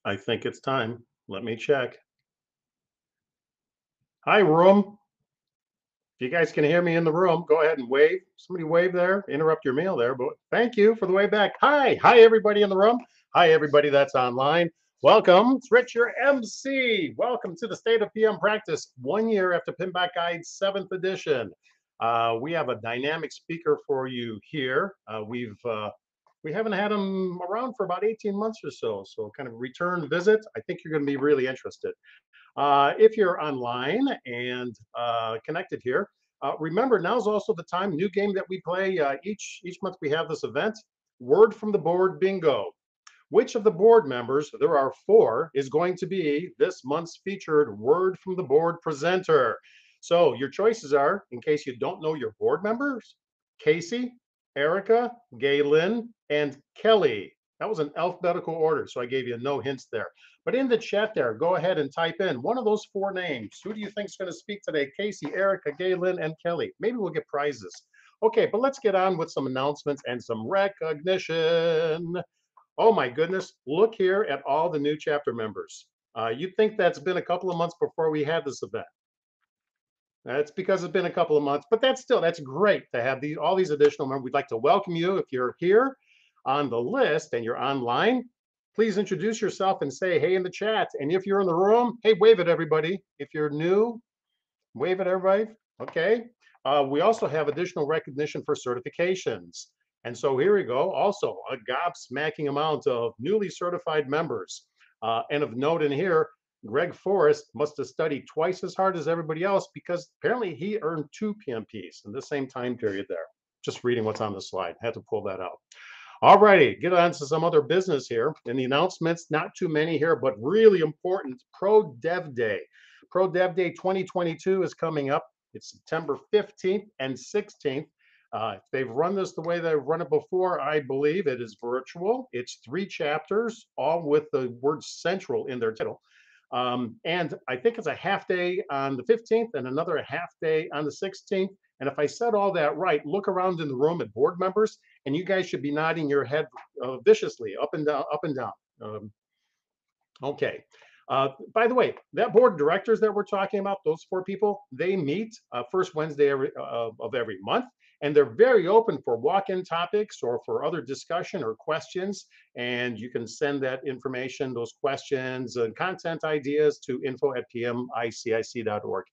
I think it's time. Let me check. Hi, room. If you guys can hear me in the room, go ahead and wave. Somebody wave there. Interrupt your meal there, but thank you for the wave back. Hi. Hi, everybody in the room. Hi, everybody that's online. Welcome. It's Rich, your MC. Welcome to the State of PM Practice, 1 year after PMBOK Guide 7th edition. We have a dynamic speaker for you here. We haven't had him around for about 18 months or so kind of return visit. I think you're going to be really interested. If you're online and connected here, remember now's also the time, new game that we play each month we have this event, Word from the Board Bingo. Which of the board members, there are 4, is going to be this month's featured Word from the Board presenter? So your choices are, in case you don't know your board members, Casey, Erica, Gaylin, and Kelly. That was an alphabetical order, so I gave you no hints there. But in the chat there, go ahead and type in one of those 4 names. Who do you think is going to speak today? Casey, Erica, Gaylin, and Kelly. Maybe we'll get prizes. Okay, but let's get on with some announcements and some recognition. Oh my goodness, look here at all the new chapter members. You'd think that's been a couple of months before we had this event. That's because it's been a couple of months, but that's great to have all these additional members. We'd like to welcome you. If you're here on the list and you're online, please introduce yourself and say hey in the chat. And if you're in the room, hey, wave at everybody. If you're new, wave at everybody. Okay. We also have additional recognition for certifications. And so here we go. Also, a gobsmacking amount of newly certified members. And of note in here, Greg Forrest must have studied twice as hard as everybody else because apparently he earned 2 PMPs in the same time period there. Just reading what's on the slide. Had to pull that out. All righty, get on to some other business here. In the announcements, not too many here, but really important, Pro Dev Day. Pro Dev Day 2022 is coming up. It's September 15th and 16th. If they've run this the way they've run it before, I believe it is virtual. It's 3 chapters, all with the word central in their title. And I think it's a half day on the 15th and another half day on the 16th. And if I said all that right, look around in the room at board members, and you guys should be nodding your head viciously, up and down, up and down. Okay. By the way, that board of directors that we're talking about, those 4 people, they meet first Wednesday of every month. And they're very open for walk-in topics or for other discussion or questions. And you can send that information, those questions and content ideas to info@pmicic.org.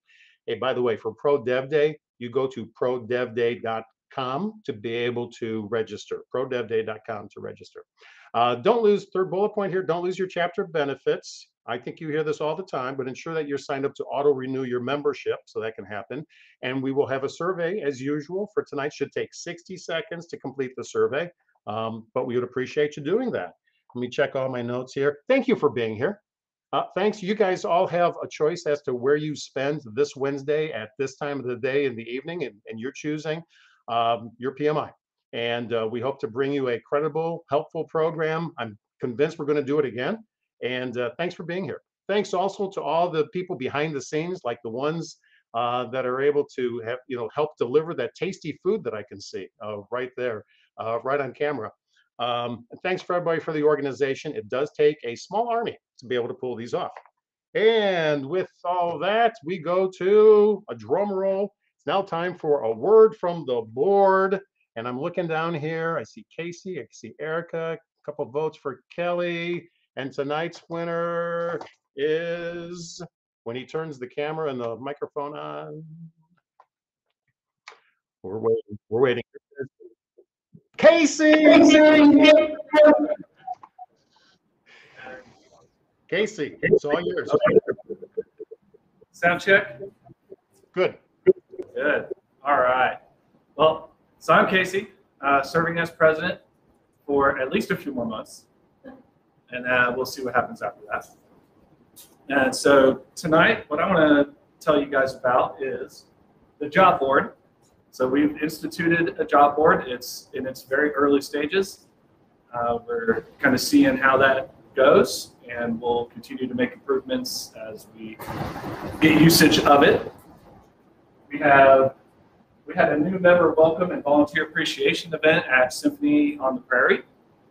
Hey, by the way, for Pro Dev Day, you go to prodevday.com to be able to register, prodevday.com to register. Don't lose, third bullet point here, don't lose your chapter benefits. I think you hear this all the time, but ensure that you're signed up to auto-renew your membership, so that can happen. And we will have a survey as usual for tonight. Should take 60 seconds to complete the survey, but we would appreciate you doing that. Let me check all my notes here. Thank you for being here. Thanks. You guys all have a choice as to where you spend this Wednesday at this time of the day in the evening, and you're choosing your PMI. And we hope to bring you a credible, helpful program. I'm convinced we're going to do it again. And thanks for being here. Thanks also to all the people behind the scenes, like the ones that are able to have, help deliver that tasty food that I can see right there, right on camera. And thanks for everybody for the organization. It does take a small army to be able to pull these off. And with all that, we go to a drum roll. It's now time for a word from the board. And I'm looking down here. I see Casey, I see Erica, a couple of votes for Kelly. And tonight's winner is, when he turns the camera and the microphone on, we're waiting. Casey! Casey, it's all yours. Sound check? Good. Good. All right. Well, so I'm Casey, serving as president for at least a few more months. And we'll see what happens after that. And so tonight, what I want to tell you guys about is the job board. So we've instituted a job board. It's in its very early stages. We're kind of seeing how that goes, and we'll continue to make improvements as we get usage of it. We had a new member welcome and volunteer appreciation event at Symphony on the Prairie.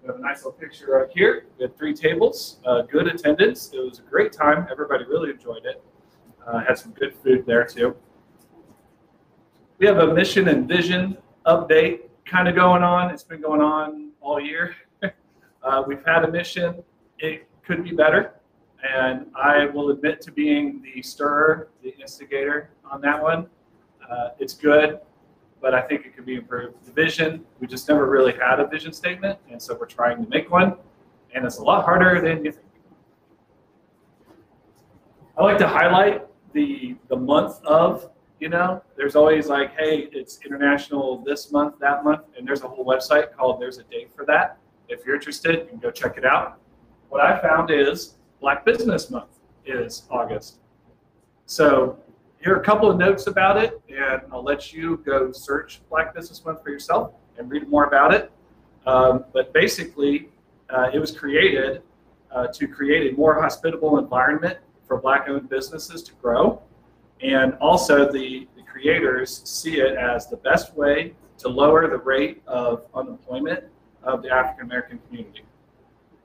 We have a nice little picture right here. We had 3 tables, good attendance. It was a great time. Everybody really enjoyed it. Had some good food there too. We have a mission and vision update kind of going on. It's been going on all year. We've had a mission. It could be better. And I will admit to being the stirrer, the instigator on that one. It's good, but I think it could be improved. The vision, we just never really had a vision statement, and so we're trying to make one, and it's a lot harder than you think. I like to highlight the month of, there's always like, hey, it's international this month, that month, and there's a whole website called There's a Date for That. If you're interested, you can go check it out. What I found is Black Business Month is August. So here are a couple of notes about it, and I'll let you go search Black Business Month for yourself and read more about it. But basically, it was created to create a more hospitable environment for Black-owned businesses to grow. And also the creators see it as the best way to lower the rate of unemployment of the African-American community.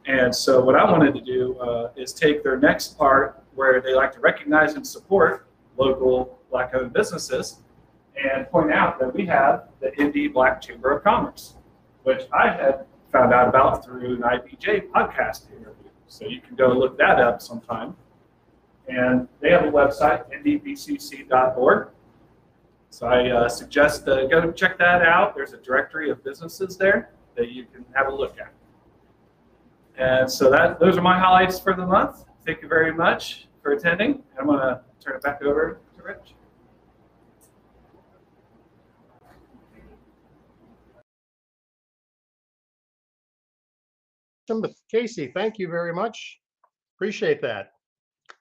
And so what I wanted to do is take their next part where they like to recognize and support local Black-owned businesses and point out that we have the Indy Black Chamber of Commerce, which I had found out about through an IBJ podcast interview. So you can go look that up sometime. And they have a website, ndbcc.org. So I suggest go check that out. There's a directory of businesses there that you can have a look at. And so those are my highlights for the month. Thank you very much for attending. I'm going to turn it back over to Rich. Casey, thank you very much. Appreciate that.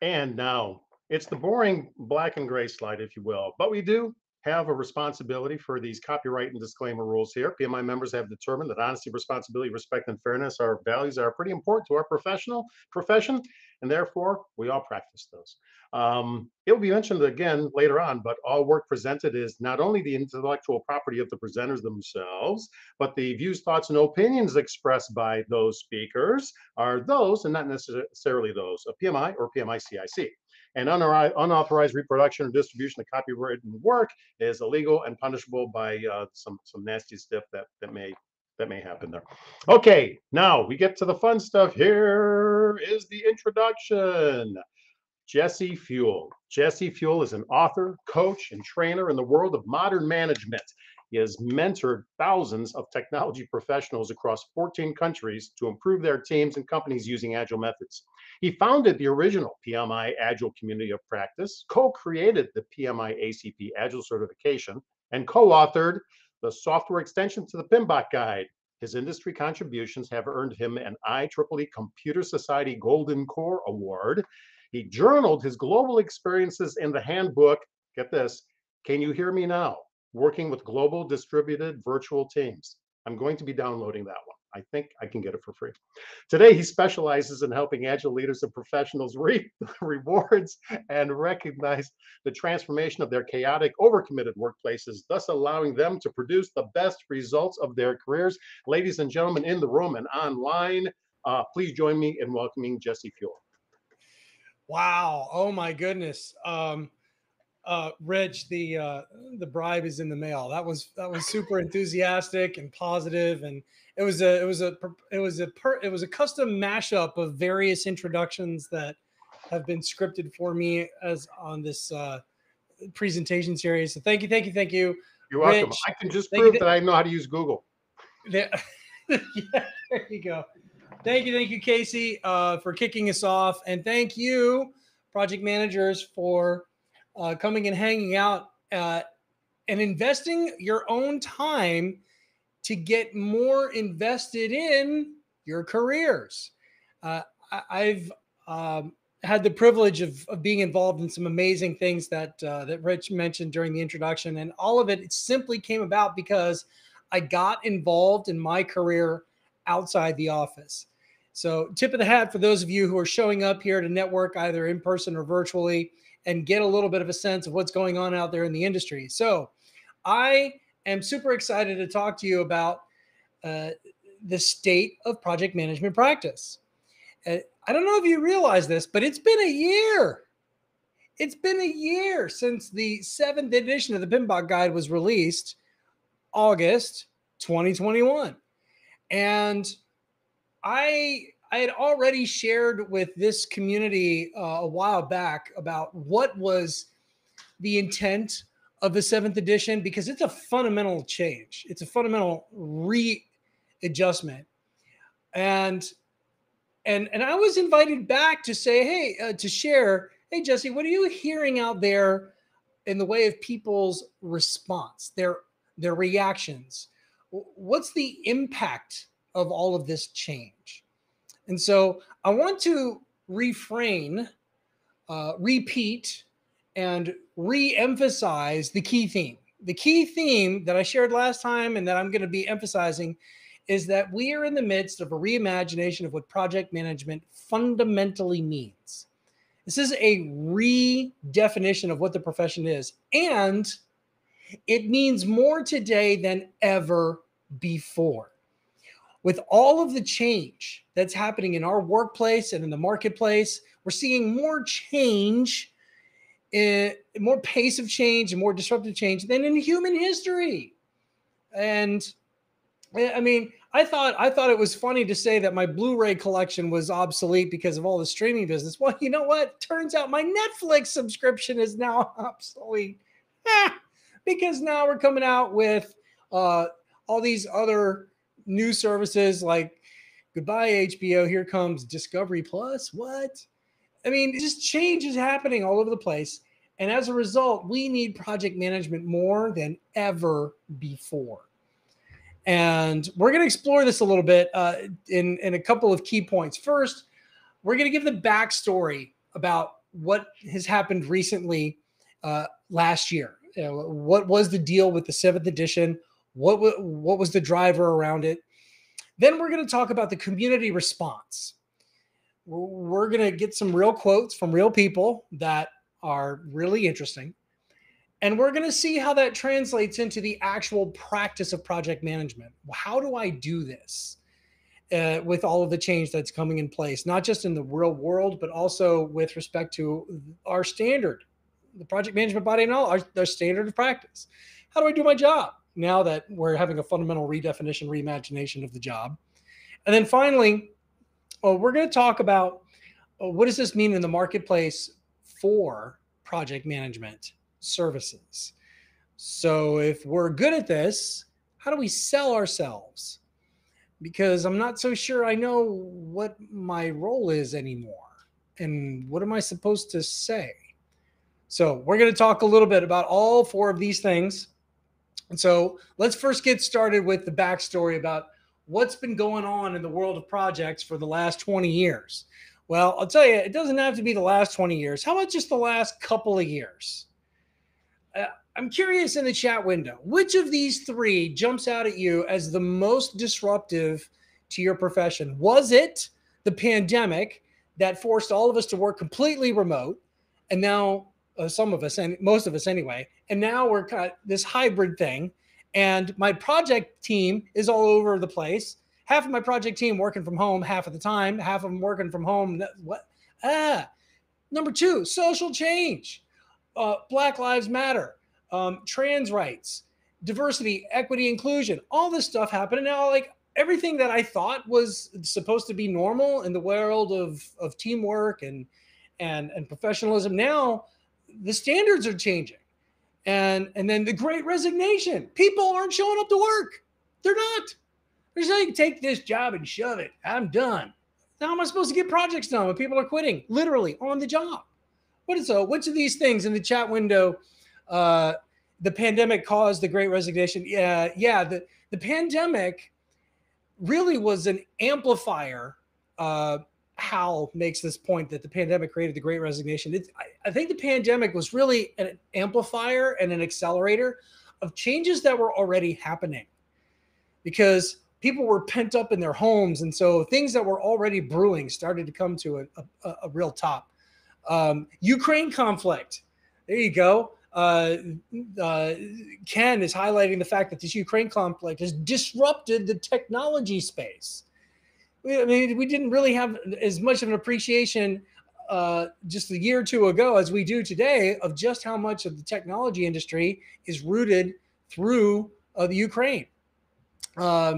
And now it's the boring black and gray slide, if you will, but we do have a responsibility for these copyright and disclaimer rules here. PMI members have determined that honesty, responsibility, respect, and fairness are values that are pretty important to our profession, and therefore we all practice those. It will be mentioned again later on, but all work presented is not only the intellectual property of the presenters themselves, but the views, thoughts, and opinions expressed by those speakers are those, and not necessarily those of PMI or PMI CIC. And unauthorized reproduction or distribution of copyrighted work is illegal and punishable by some nasty stuff that may happen there. Okay, now we get to the fun stuff. Here is the introduction. Jesse Fewell. Jesse Fewell is an author, coach, and trainer in the world of modern management. He has mentored thousands of technology professionals across 14 countries to improve their teams and companies using Agile methods. He founded the original PMI Agile Community of Practice, co-created the PMI ACP Agile certification, and co-authored the software extension to the PMBOK guide. His industry contributions have earned him an IEEE Computer Society Golden Core Award. He journaled his global experiences in the handbook, get this, Can You Hear Me Now? Working with global distributed virtual teams. I'm going to be downloading that one. I think I can get it for free. Today, he specializes in helping Agile leaders and professionals reap the rewards and recognize the transformation of their chaotic, overcommitted workplaces, thus allowing them to produce the best results of their careers. Ladies and gentlemen in the room and online, please join me in welcoming Jesse Fewell. Wow. Oh my goodness. Rich, the bribe is in the mail. That was super enthusiastic and positive, and it was a custom mashup of various introductions that have been scripted for me as on this presentation series. So thank you. You're welcome. Rich, I can just prove that I know how to use Google. Yeah, there you go. Thank you, Casey, for kicking us off, and thank you, project managers, for coming and hanging out and investing your own time to get more invested in your careers. I've had the privilege of being involved in some amazing things that Rich mentioned during the introduction, and all of it simply came about because I got involved in my career outside the office. So tip of the hat for those of you who are showing up here to network either in person or virtually and get a little bit of a sense of what's going on out there in the industry. So I am super excited to talk to you about the state of project management practice. I don't know if you realize this, but it's been a year. It's been a year since the 7th edition of the PMBOK guide was released, August 2021. And I had already shared with this community a while back about what was the intent of the 7th edition, because it's a fundamental change. It's a fundamental readjustment. And I was invited back to say, hey, to share, hey, Jesse, what are you hearing out there in the way of people's response, their reactions? What's the impact of all of this change? And so I want to refrain, repeat, and re-emphasize the key theme. The key theme that I shared last time and that I'm going to be emphasizing is that we are in the midst of a reimagination of what project management fundamentally means. This is a redefinition of what the profession is, and it means more today than ever before. With all of the change that's happening in our workplace and in the marketplace, we're seeing more change, more pace of change and more disruptive change than in human history. And I mean, I thought it was funny to say that my Blu-ray collection was obsolete because of all the streaming business. Well, you know what? Turns out my Netflix subscription is now obsolete. Because now we're coming out with all these other new services like goodbye HBO, here comes Discovery Plus. What? I mean, just change is happening all over the place. And as a result, we need project management more than ever before. And we're going to explore this a little bit in a couple of key points. First, we're going to give the backstory about what has happened recently last year. What was the deal with the 7th edition? What was the driver around it? Then we're going to talk about the community response. We're going to get some real quotes from real people that are really interesting. And we're going to see how that translates into the actual practice of project management. How do I do this with all of the change that's coming in place, not just in the real world, but also with respect to our standard, the project management body and all, our standard of practice. How do I do my job now that we're having a fundamental redefinition, reimagination of the job? And then finally, we're going to talk about what does this mean in the marketplace for project management services. So if we're good at this, how do we sell ourselves? Because I'm not so sure I know what my role is anymore. And what am I supposed to say? So we're going to talk a little bit about all 4 of these things. And so let's first get started with the backstory about what's been going on in the world of projects for the last 20 years. Well, I'll tell you, it doesn't have to be the last 20 years. How about just the last couple of years? I'm curious in the chat window, which of these 3 jumps out at you as the most disruptive to your profession? Was it the pandemic that forced all of us to work completely remote? And now some of us, and most of us anyway, and now we're kind of this hybrid thing. And my project team is all over the place. Half of my project team working from home half of the time, half of them working from home. What? Number 2, social change. Black Lives Matter, trans rights, diversity, equity, inclusion, all this stuff happening now. Like everything that I thought was supposed to be normal in the world of teamwork and professionalism, now the standards are changing. And then the Great Resignation. People aren't showing up to work. They're not. They're saying, take this job and shove it. I'm done. How am I supposed to get projects done when people are quitting? Literally on the job. Which of these things in the chat window, the pandemic caused the Great Resignation? The pandemic really was an amplifier. Hal makes this point that the pandemic created the Great Resignation. I think the pandemic was really an amplifier and an accelerator of changes that were already happening because people were pent up in their homes. And so things that were already brewing started to come to a real top. Ukraine conflict. There you go. Ken is highlighting the fact that this Ukraine conflict has disrupted the technology space. I mean, we didn't really have as much of an appreciation just a year or two ago as we do today of just how much of the technology industry is rooted through the Ukraine. I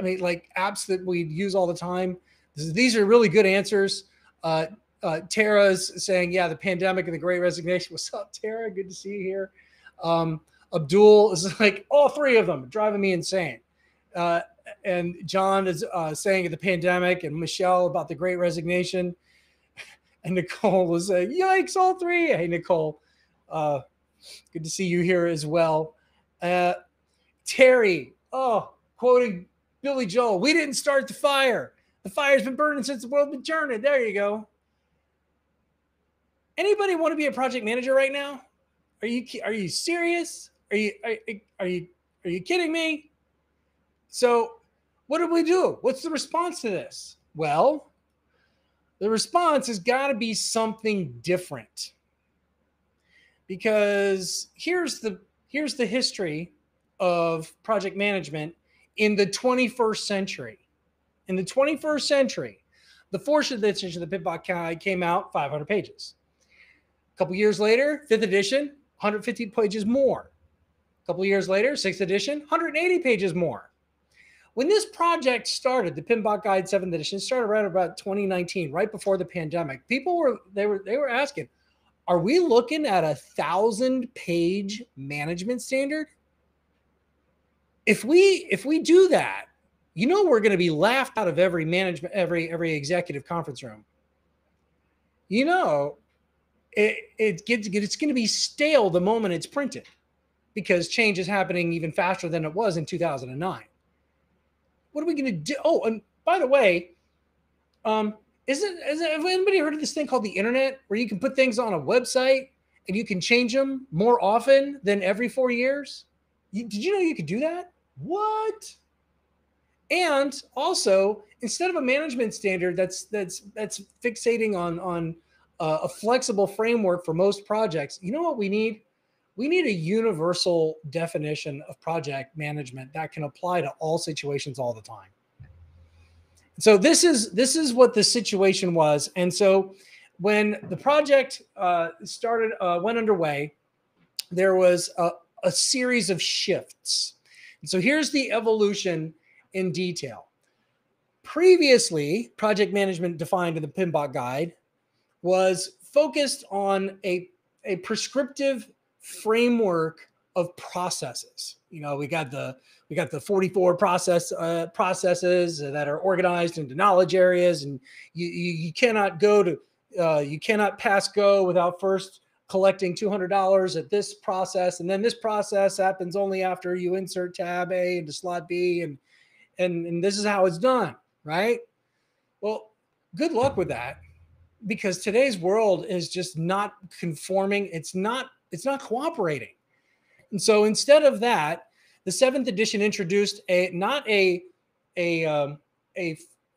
mean, like apps that we use all the time. These are really good answers. Tara's saying, yeah, the pandemic and the Great Resignation. What's up, Tara? Good to see you here. Abdul is like, all three of them driving me insane. And John is saying the pandemic, and Michelle about the Great Resignation. And Nicole was saying, yikes, all three. Hey, Nicole. Good to see you here as well. Terry, quoting Billy Joel, we didn't start the fire. The fire's been burning since the world's been turning. There you go. Anybody want to be a project manager right now? Are you serious? Are you kidding me? So what do we do? What's the response to this? Well, the response has got to be something different. Because here's the history of project management in the 21st century. In the 21st century, the fourth edition of the PMBOK Guide came out 500 pages. A couple years later, fifth edition, 150 pages more. A couple years later, sixth edition, 180 pages more. When this project started, the PMBOK Guide 7th edition started around about 2019, right before the pandemic. People were asking, are we looking at 1,000-page management standard? If we do that, we're going to be laughed out of every management, every executive conference room. It's going to be stale the moment it's printed, because change is happening even faster than it was in 2009. What are we going to do? Oh, and by the way, have anybody heard of this thing called the internet, where you can put things on a website and you can change them more often than every 4 years? Did you know you could do that? What? And also, instead of a management standard that's fixating on a flexible framework for most projects, you know what we need? We need a universal definition of project management that can apply to all situations all the time. So this is what the situation was. And so when the project went underway, there was a series of shifts. And so here's the evolution in detail. Previously, project management defined in the PMBOK Guide was focused on a prescriptive framework of processes. We got the 44 processes that are organized into knowledge areas, and you cannot you cannot pass go without first collecting $200 at this process, and then this process happens only after you insert tab A into slot B, and this is how it's done, right? Well, good luck with that, because today's world is just not conforming. It's not cooperating. And so instead of that, the 7th edition introduced not a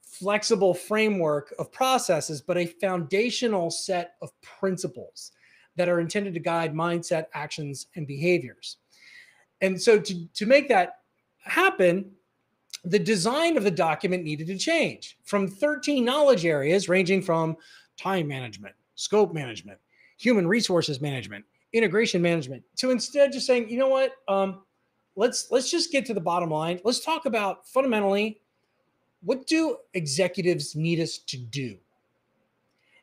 flexible framework of processes, but a foundational set of principles that are intended to guide mindset, actions, and behaviors. And so to make that happen, the design of the document needed to change from 13 knowledge areas ranging from time management, scope management, human resources management, integration management, to instead just saying, you know what, let's just get to the bottom line. Let's talk about fundamentally, what do executives need us to do?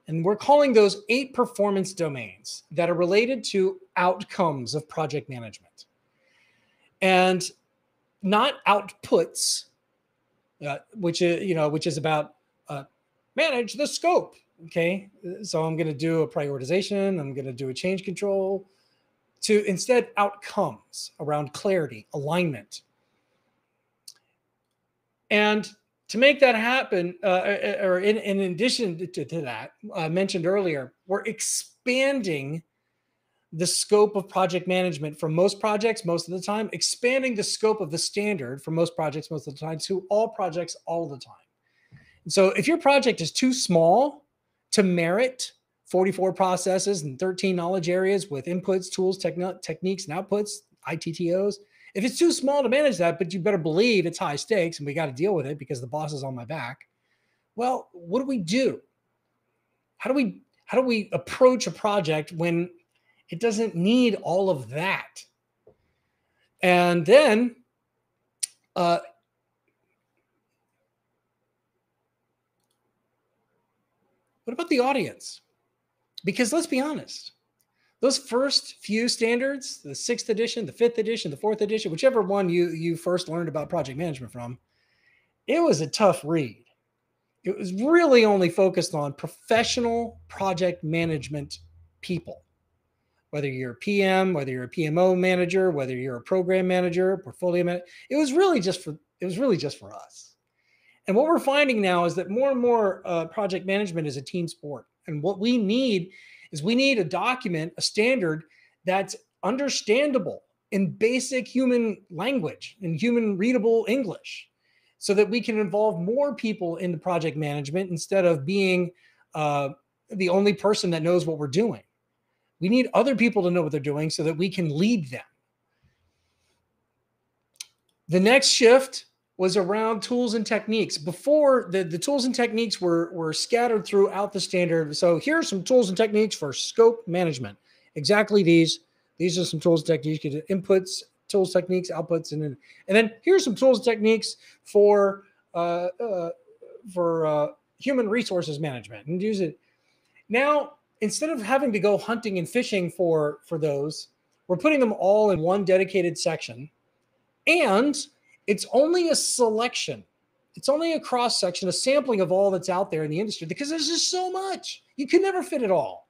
And we're calling those 8 performance domains that are related to outcomes of project management, and not outputs, which is about manage the scope. Okay, so I'm going to do a prioritization. I'm going to do a change control, to instead outcomes around clarity, alignment. And to make that happen, or in addition to that, I mentioned earlier, we're expanding the scope of project management for most projects most of the time, expanding the scope of the standard for most projects most of the time to all projects all the time. And so if your project is too small to merit 44 processes and 13 knowledge areas with inputs, tools, techniques, and outputs, ITTOs. If it's too small to manage that, but you better believe it's high stakes and we got to deal with it because the boss is on my back. Well, what do we do? How do we approach a project when it doesn't need all of that? And then what about the audience? Because let's be honest, those first few standards, the 6th edition, the 5th edition, the 4th edition, whichever one you first learned about project management from, it was a tough read. It was really only focused on professional project management people. Whether you're a PM, whether you're a PMO manager, whether you're a program manager, portfolio manager, it was really just for us. And what we're finding now is that more and more project management is a team sport. And what we need is a document, a standard that's understandable in basic human language, in human readable English, so that we can involve more people in the project management instead of being the only person that knows what we're doing. We need other people to know what they're doing so that we can lead them. The next shift was around tools and techniques. Before, the tools and techniques were scattered throughout the standard. So here are some tools and techniques for scope management. Exactly these. These are some tools and techniques, inputs, tools, techniques, outputs, and then here's some tools and techniques for human resources management. And use it. Now, instead of having to go hunting and fishing for those, we're putting them all in one dedicated section. And it's only a selection. It's only a cross section, a sampling of all that's out there in the industry because there's just so much. You can never fit it all.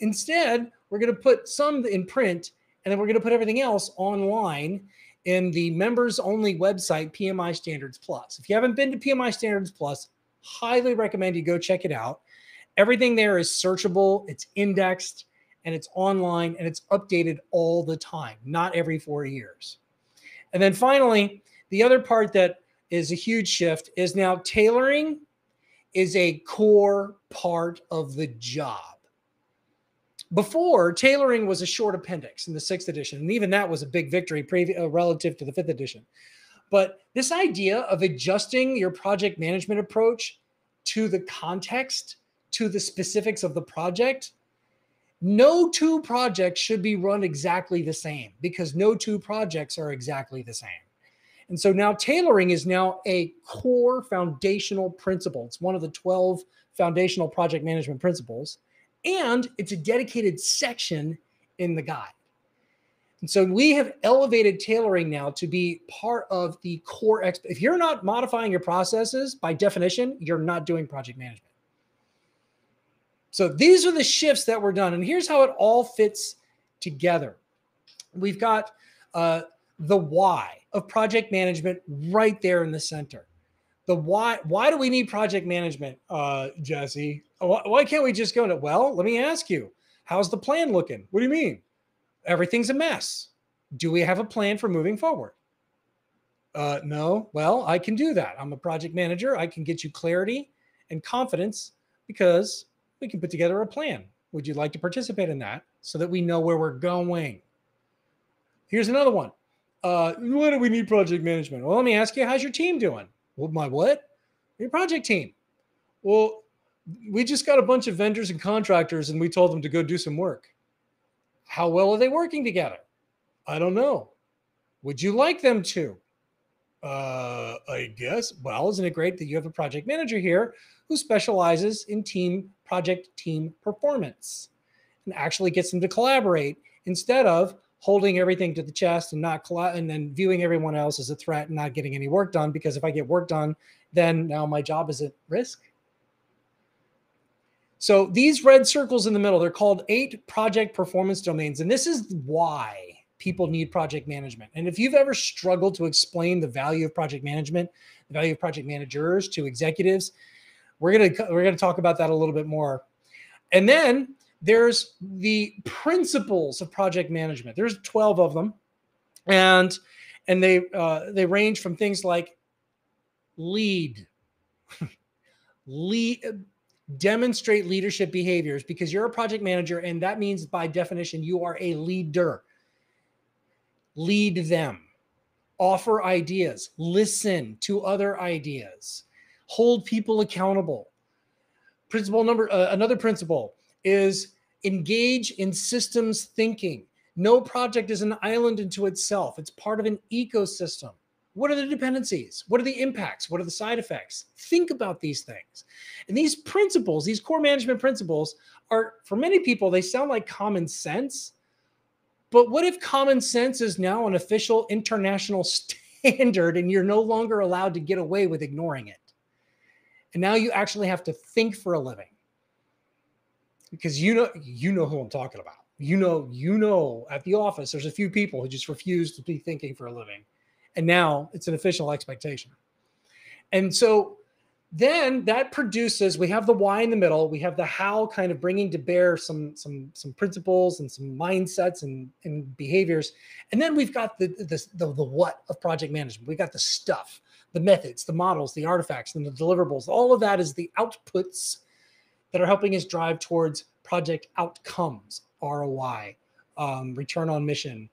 Instead, we're going to put some in print and then we're going to put everything else online in the members only website, PMI Standards Plus. If you haven't been to PMI Standards Plus, highly recommend you go check it out. Everything there is searchable, it's indexed, and it's online, and it's updated all the time, not every 4 years. And then finally, the other part that is a huge shift is now tailoring is a core part of the job. Before, tailoring was a short appendix in the 6th edition, and even that was a big victory relative to the 5th edition. But this idea of adjusting your project management approach to the context, to the specifics of the project, no two projects should be run exactly the same because no two projects are exactly the same. And so now tailoring is now a core foundational principle. It's one of the 12 foundational project management principles, and it's a dedicated section in the guide. And so we have elevated tailoring now to be part of the core. If you're not modifying your processes, by definition, you're not doing project management. So these are the shifts that were done. And here's how it all fits together. We've got the why of project management right there in the center. The why do we need project management, Jesse? Why can't we just go into, well, let me ask you, how's the plan looking? What do you mean? Everything's a mess. Do we have a plan for moving forward? No. Well, I can do that. I'm a project manager. I can get you clarity and confidence because we can put together a plan. Would you like to participate in that so that we know where we're going? Here's another one. Why do we need project management? Well, let me ask you, how's your team doing? Well, my what? Your project team. Well, we just got a bunch of vendors and contractors and we told them to go do some work. How well are they working together? I don't know. Would you like them to? I guess. Well, isn't it great that you have a project manager here who specializes in project team performance and actually gets them to collaborate instead of holding everything to the chest and and then viewing everyone else as a threat and not getting any work done, because if I get work done, then now my job is at risk. So these red circles in the middle, they're called 8 project performance domains. And this is why people need project management. And if you've ever struggled to explain the value of project management, the value of project managers to executives, we're gonna talk about that a little bit more. And then there's the principles of project management. There's 12 of them, and they range from things like lead, Demonstrate leadership behaviors because you're a project manager, and that means by definition, you are a leader. Lead them. Offer ideas. Listen to other ideas. Hold people accountable. Another principle is engage in systems thinking. No project is an island into itself. It's part of an ecosystem. What are the dependencies? What are the impacts? What are the side effects? Think about these things. And these principles, these core management principles are, for many people, they sound like common sense. But what if common sense is now an official international standard and you're no longer allowed to get away with ignoring it? And now you actually have to think for a living. Because you know who I'm talking about. You know, at the office, there's a few people who just refuse to be thinking for a living. And now it's an official expectation. And so then that produces, we have the why in the middle, we have the how kind of bringing to bear some principles and some mindsets and behaviors. And then we've got the what of project management. We've got the stuff, the methods, the models, the artifacts, and the deliverables. All of that is the outputs that are helping us drive towards project outcomes, ROI, return on mission,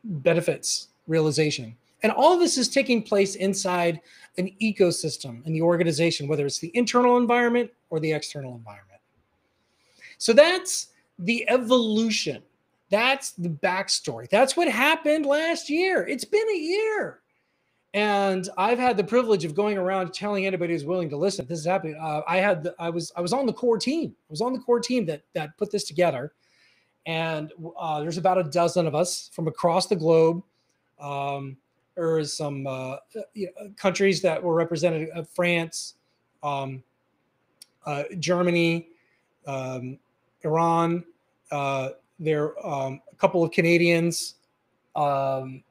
benefits realization. And all of this is taking place inside an ecosystem in the organization, whether it's the internal environment or the external environment. So that's the evolution. That's the backstory. That's what happened last year. It's been a year. And I've had the privilege of going around telling anybody who's willing to listen, this is happening. I was on the core team. I was on the core team that put this together. And there's about a dozen of us from across the globe. There's some countries that were represented: France, Germany, Iran. There a couple of Canadians, and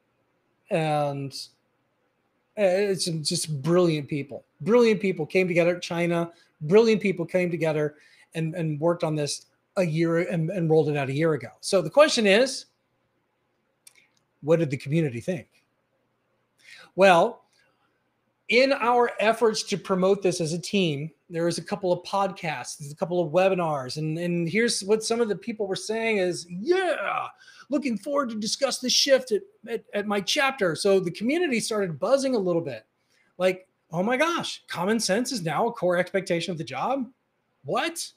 it's just brilliant people. Brilliant people came together. China, brilliant people came together and worked on this a year and rolled it out a year ago. So the question is, what did the community think? Well, in our efforts to promote this as a team, there is a couple of podcasts, there's a couple of webinars, and here's what some of the people were saying is, yeah, looking forward to discuss the shift at my chapter. So the community started buzzing a little bit, like, oh my gosh, common sense is now a core expectation of the job. What?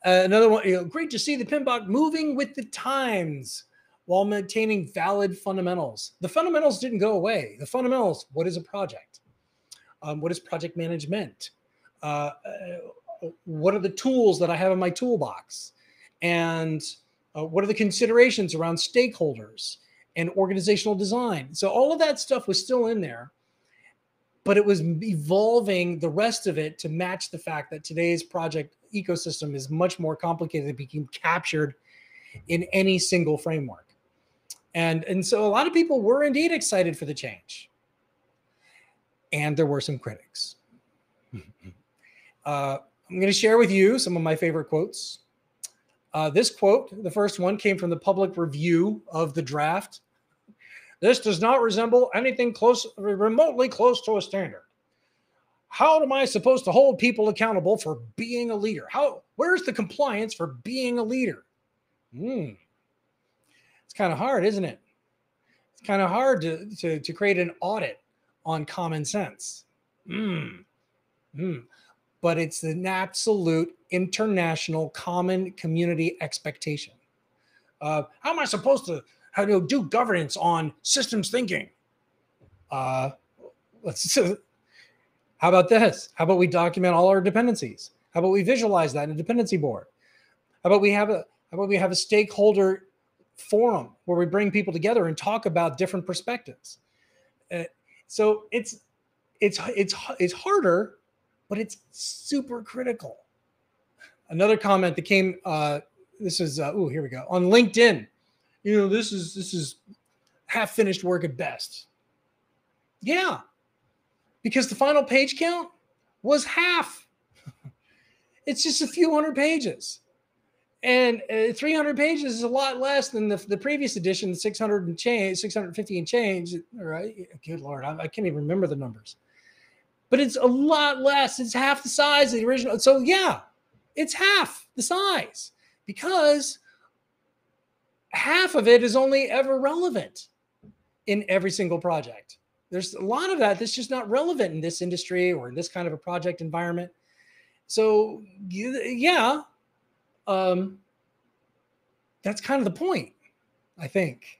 Another one, great to see the PMBOK moving with the times while maintaining valid fundamentals. The fundamentals didn't go away. The fundamentals, what is a project? What is project management? What are the tools that I have in my toolbox? And what are the considerations around stakeholders and organizational design? So all of that stuff was still in there, but it was evolving the rest of it to match the fact that today's project ecosystem is much more complicated than being captured in any single framework. And so a lot of people were indeed excited for the change. And there were some critics. I'm going to share with you some of my favorite quotes. This quote, the first one, came from the public review of the draft. This does not resemble anything remotely close to a standard. How am I supposed to hold people accountable for being a leader? Where's the compliance for being a leader? It's kind of hard, isn't it? It's kind of hard to create an audit on common sense. But it's an absolute international common community expectation. How am I supposed to do governance on systems thinking? How about this? How about we document all our dependencies? How about we visualize that in a dependency board? How about we have a stakeholder forum where we bring people together and talk about different perspectives? So it's harder, but it's super critical. Another comment that came, this is here we go, on LinkedIn. This is half finished work at best. Yeah, because the final page count was half. It's just a few hundred pages. And 300 pages is a lot less than the previous edition, 600 and change, 650 and change. Right? Good Lord, I can't even remember the numbers. but it's a lot less. It's half the size of the original. So yeah, it's half the size because half of it is only ever relevant in every single project. There's a lot of that that's just not relevant in this industry or in this kind of a project environment. So yeah, that's kind of the point, I think.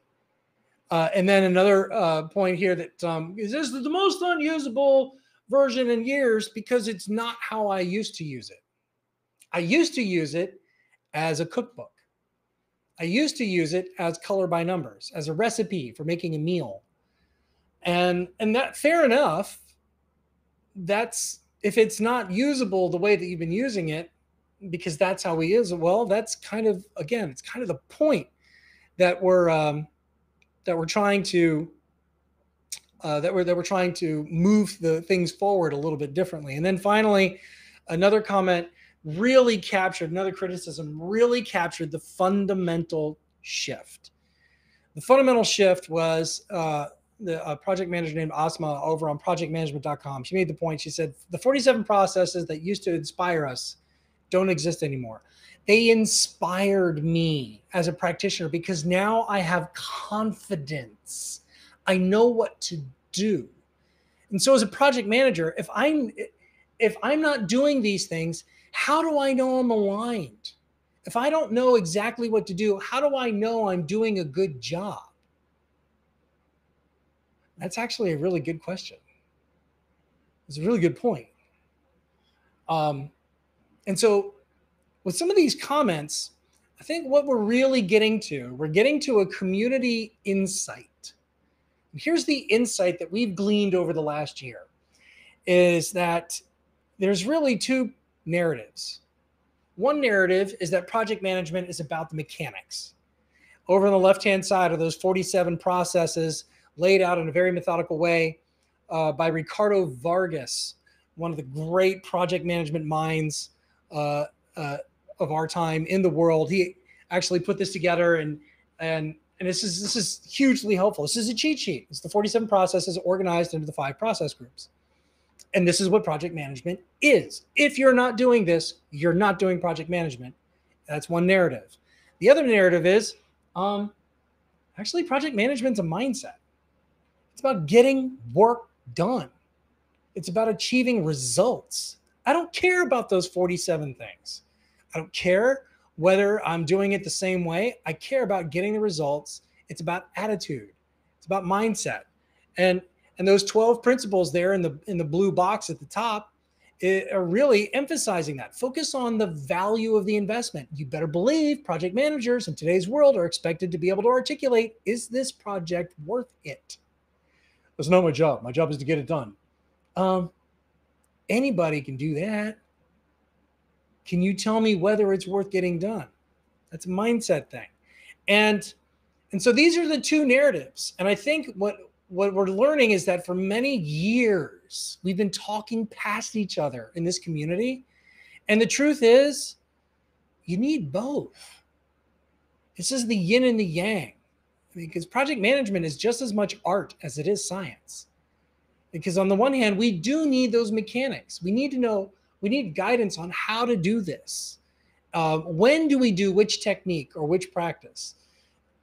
And then another point here that is this is the most unusable version in years because it's not how I used to use it. I used to use it as a cookbook. I used to use it as color by numbers, as a recipe for making a meal. And that, fair enough, that's, if it's not usable the way that you've been using it, because that's how we use it, well, that's kind of, again, it's kind of the point that we're trying to move the things forward a little bit differently. And then finally, another comment really captured, another criticism really captured the fundamental shift. The fundamental shift was the project manager named Asma over on projectmanagement.com. She made the point. She said, the 47 processes that used to inspire us don't exist anymore. They inspired me as a practitioner because now I have confidence. I know what to do. And so as a project manager, if I'm not doing these things, how do I know I'm aligned? If I don't know exactly what to do, how do I know I'm doing a good job? That's actually a really good question. It's a really good point. And so with some of these comments, I think what we're really getting to, we're getting to a community insight. And here's the insight that we've gleaned over the last year, is that there's really two narratives. One narrative is that project management is about the mechanics. Over on the left-hand side are those 47 processes laid out in a very methodical way by Ricardo Vargas, one of the great project management minds of our time in the world. He actually put this together, and this is hugely helpful. This is a cheat sheet. It's the 47 processes organized into the 5 process groups. And this is what project management is. If you're not doing this, you're not doing project management. That's one narrative. The other narrative is actually project management's a mindset. It's about getting work done. It's about achieving results. I don't care about those 47 things. I don't care whether I'm doing it the same way. I care about getting the results. It's about attitude. It's about mindset. And those 12 principles there in the blue box at the top are really emphasizing that. Focus on the value of the investment. You better believe project managers in today's world are expected to be able to articulate, is this project worth it? That's not my job. My job is to get it done. Anybody can do that. Can you tell me whether it's worth getting done? That's a mindset thing. And so these are the two narratives. And I think what we're learning is that for many years, we've been talking past each other in this community. And the truth is, you need both. This is the yin and the yang. Because project management is just as much art as it is science. Because on the one hand, we do need those mechanics. We need to know, we need guidance on how to do this. When do we do which technique or which practice?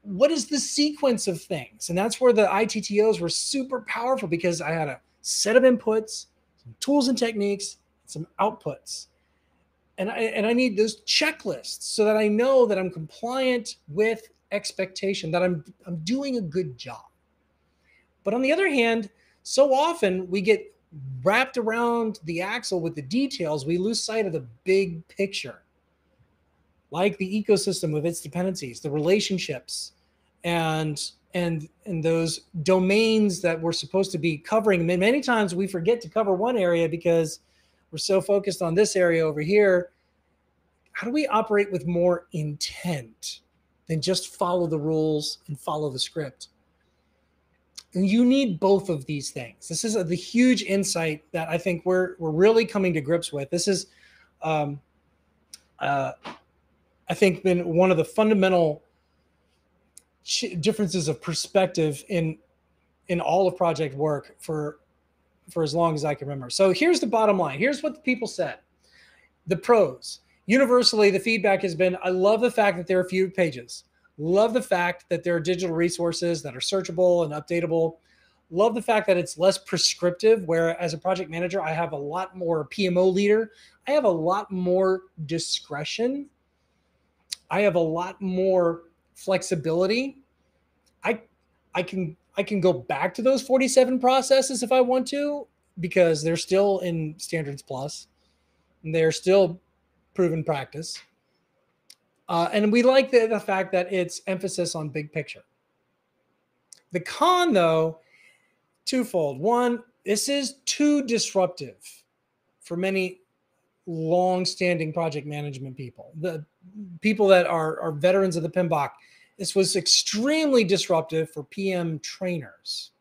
What is the sequence of things? And that's where the ITTOs were super powerful, because I had a set of inputs, some tools and techniques, some outputs. And I need those checklists so that I know that I'm compliant with expectation, that I'm doing a good job. But on the other hand, so often we get wrapped around the axle with the details, we lose sight of the big picture, like the ecosystem with its dependencies, the relationships, and those domains that we're supposed to be covering. And many times we forget to cover one area because we're so focused on this area over here. How do we operate with more intent than just follow the rules and follow the script? And you need both of these things. This is the huge insight that I think we're really coming to grips with. This is, I think, been one of the fundamental differences of perspective in all of project work for for as long as I can remember. So here's the bottom line. Here's what the people said. The pros. Universally, the feedback has been, I love the fact that there are few pages. Love the fact that there are digital resources that are searchable and updatable. Love the fact that it's less prescriptive, where as a project manager, I have a lot more PMO leader. I have a lot more discretion. I have a lot more flexibility. I can go back to those 47 processes if I want to, because they're still in Standards Plus. And they're still proven practice. And we like the fact that it's emphasis on big picture. The con, though, twofold. One, this is too disruptive for many long-standing project management people. The people that are veterans of the PMBOK, this was extremely disruptive for PM trainers,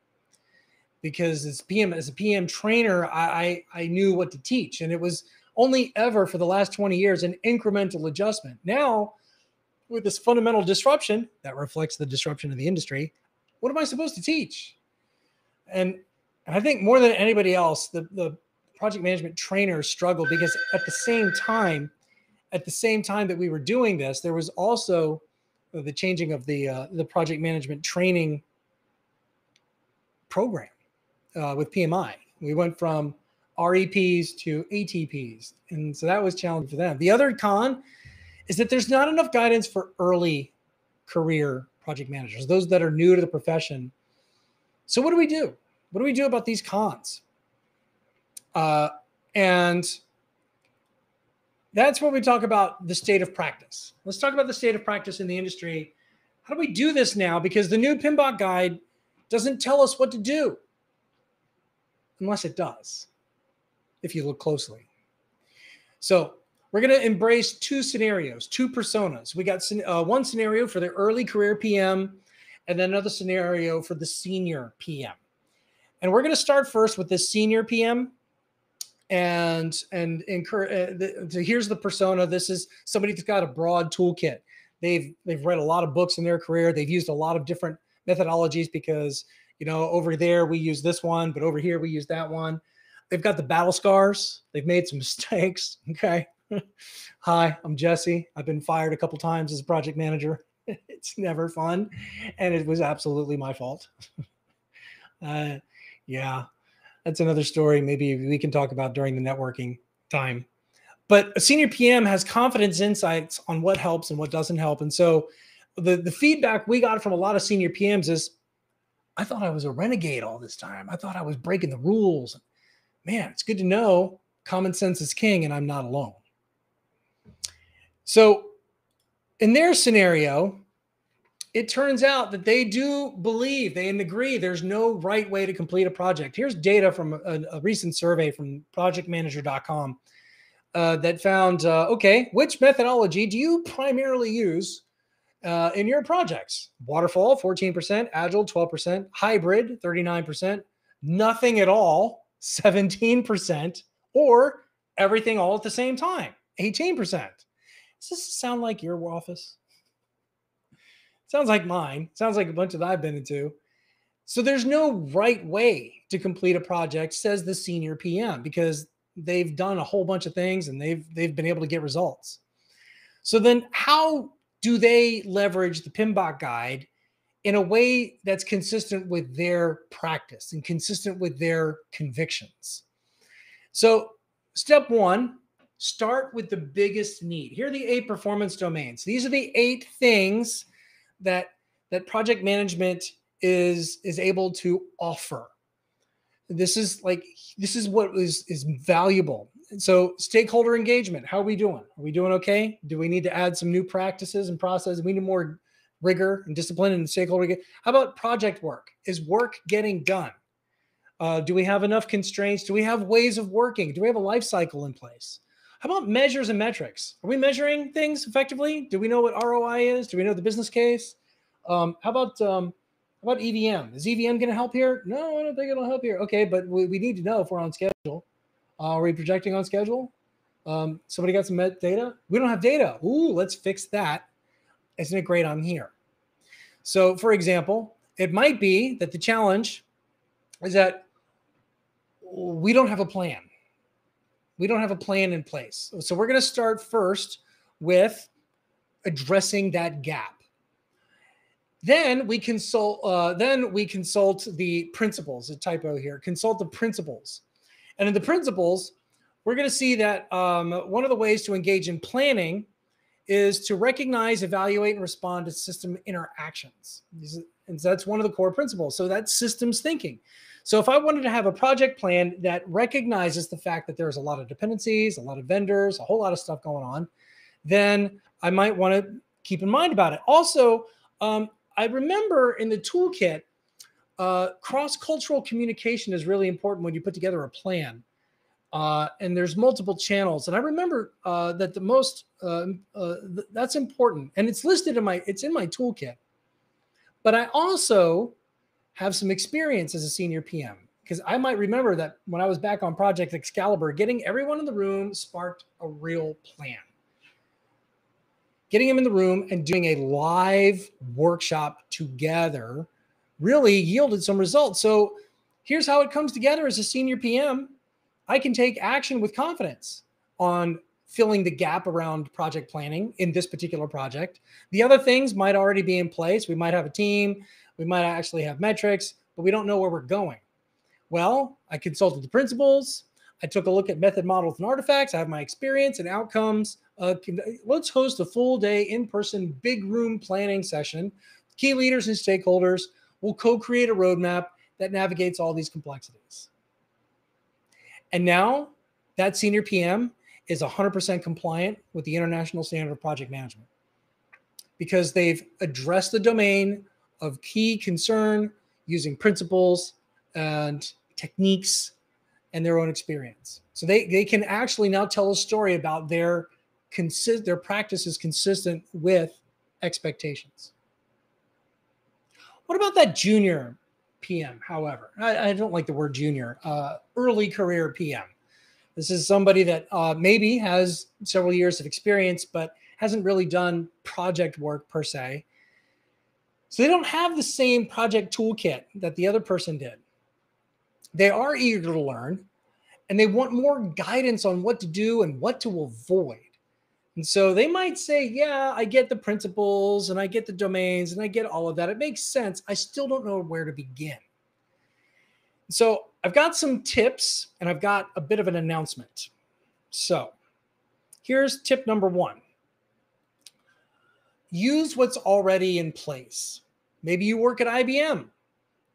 because as a PM trainer, I knew what to teach, and it was only ever for the last 20 years an incremental adjustment. Now, with this fundamental disruption that reflects the disruption of the industry, what am I supposed to teach? And I think more than anybody else, the project management trainers struggle, because at the same time that we were doing this, there was also the changing of the project management training program with PMI. We went from REPs to ATPs, and so that was challenging for them. The other con is that there's not enough guidance for early career project managers, those that are new to the profession. So what do we do? What do we do about these cons? And that's where we talk about the state of practice. Let's talk about the state of practice in the industry. How do we do this now? Because the new PMBOK guide doesn't tell us what to do, unless it does, if you look closely. So we're going to embrace two scenarios, two personas. We got one scenario for the early career PM, and then another scenario for the senior PM. And we're going to start first with the senior PM. And here's the persona. This is somebody that's got a broad toolkit. They've read a lot of books in their career. They've used a lot of different methodologies, because, you know, over there we use this one, but over here we use that one. They've got the battle scars. They've made some mistakes. Okay. Hi, I'm Jesse. I've been fired a couple times as a project manager. It's never fun. And it was absolutely my fault. Yeah, that's another story. Maybe we can talk about during the networking time. But a senior PM has confidence insights on what helps and what doesn't help. And so the feedback we got from a lot of senior PMs is, I thought I was a renegade all this time. I thought I was breaking the rules. Man, it's good to know common sense is king and I'm not alone. So in their scenario, it turns out that they do believe, they agree there's no right way to complete a project. Here's data from a recent survey from projectmanager.com that found, okay, which methodology do you primarily use in your projects? Waterfall, 14%, Agile, 12%, hybrid, 39%, nothing at all, 17%, or everything all at the same time, 18%. Does this sound like your office? Sounds like mine. Sounds like a bunch that I've been into. So there's no right way to complete a project, says the senior PM, because they've done a whole bunch of things and they've been able to get results. So then how do they leverage the PMBOK guide in a way that's consistent with their practice and consistent with their convictions? So step one, start with the biggest need. Here are the 8 performance domains. These are the 8 things that project management is able to offer. This is what is valuable. And so stakeholder engagement, how are we doing? Are we doing okay? Do we need to add some new practices and processes? We need more rigor and discipline and stakeholder engagement. How about project work? Is work getting done? Do we have enough constraints? Do we have ways of working? Do we have a life cycle in place? How about measures and metrics? Are we measuring things effectively? Do we know what ROI is? Do we know the business case? How about EVM? Is EVM going to help here? No, I don't think it'll help here. Okay, but we need to know if we're on schedule. Are we projecting on schedule? Somebody got some data? We don't have data. Ooh, let's fix that. Isn't it great I'm here? So, for example, it might be that the challenge is that we don't have a plan. We don't have a plan in place. So we're going to start first with addressing that gap. Then we consult the principles. A typo here. Consult the principles. And in the principles, we're going to see that one of the ways to engage in planning is to recognize, evaluate, and respond to system interactions. And so that's one of the core principles. So that's systems thinking. So if I wanted to have a project plan that recognizes the fact that there's a lot of dependencies, a lot of vendors, a whole lot of stuff going on, then I might want to keep in mind about it. Also, I remember in the toolkit, cross-cultural communication is really important when you put together a plan. And there's multiple channels. And I remember that the most, that's important. And it's listed in my toolkit. But I also have some experience as a senior PM, because I might remember that when I was back on Project Excalibur, getting everyone in the room sparked a real plan. Getting them in the room and doing a live workshop together really yielded some results. So here's how it comes together as a senior PM. I can take action with confidence on filling the gap around project planning in this particular project. The other things might already be in place. We might have a team. We might actually have metrics, but we don't know where we're going. Well, I consulted the principals. I took a look at method models and artifacts. I have my experience and outcomes. Let's host a full day in-person big room planning session. Key leaders and stakeholders will co-create a roadmap that navigates all these complexities. And now that senior PM is 100% compliant with the International Standard of Project Management, because they've addressed the domain of key concern using principles and techniques and their own experience. So they can actually now tell a story about their practices consistent with expectations. What about that junior PM, however? I don't like the word junior, early career PM. This is somebody that maybe has several years of experience, but hasn't really done project work per se. So they don't have the same project toolkit that the other person did. They are eager to learn, and they want more guidance on what to do and what to avoid. And so they might say, yeah, I get the principles and I get the domains and I get all of that. It makes sense. I still don't know where to begin. So I've got some tips and I've got a bit of an announcement. So here's tip number 1. Use what's already in place. Maybe you work at IBM.